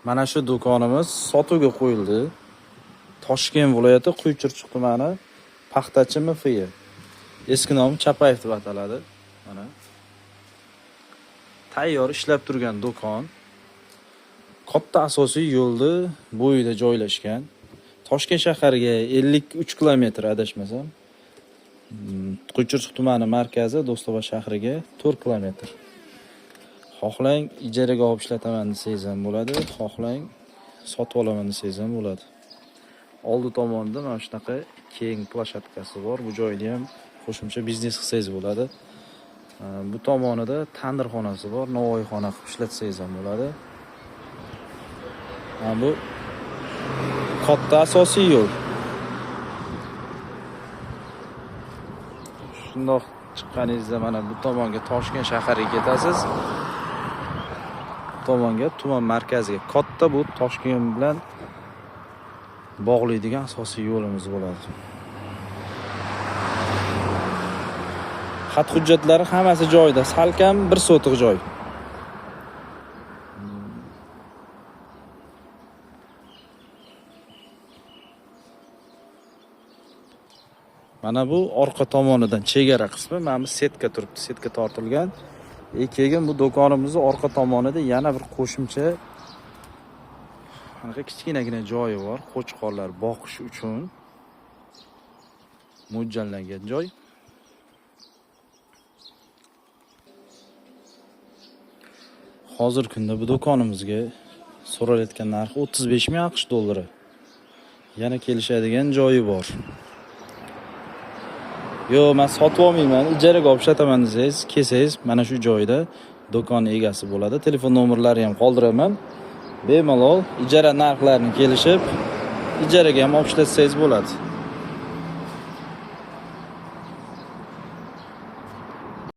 Mana shu do'konimiz sotuvga qo'yildi. Toshkent viloyati Quychirchiq tumani Paxtachi MFI. Eski nomi Chapayev deb ataladi. Mana tayyor ishlab turgan do'kon. Katta asosiy yo'lda bo'yida joylashgan. Toshkent shahariga 53 kilometr adashmasam. Quychirchiq tumani markazi Do'stobod shahriga 4 kilometr. Xohlang ijaraga olib ishlataman desangiz ham bo'ladi, xohlang sotib olaman desangiz ham bo'ladi. Oldi tomonda mana shunaqa keng plashatkasi bor. Bu joyda ham qo'shimcha biznes qilsangiz bo'ladi. Bu tomonida tandirxonasi bor, navoiyxona qilib ishlatsangiz ham bo'ladi. Bu katta asosiy yo'l. Shundoq chiqqaningizda mana bu tomonga Toshkent shahariga ketasiz. Tomonga tuman markaziga katta bu Toshkent bilan bog'laydigan asosiy yo'limiz bo'ladi. Xat hujjatlari hammasi joyida, salkam 1 sotiq joy. Mana bu orqa tomonidan chegara qismi, mana bu setka turibdi, setka tortilgan. Keyin bu do'konimizning orqa tomonida yana bir qo'shimcha qanaqa kichkinagina joyi bor, qo'chqorlar boqish uchun mo'ljallangan joy. Hozir kunda bu do'konimizga so'ralayotgan narxi 35 ming AQSh dollari. Yana kelishadigan joyi bor. Yo, men sotib olmayman, ijaraga olib ishlataman desangiz, kelsangiz mana shu joyda do'kon egasi bo'ladi. Telefon nomerlari ham qoldiraman. Bemalol ijara narxlarini kelishib, ijaraga ham olib ishlatsangiz bo'ladi.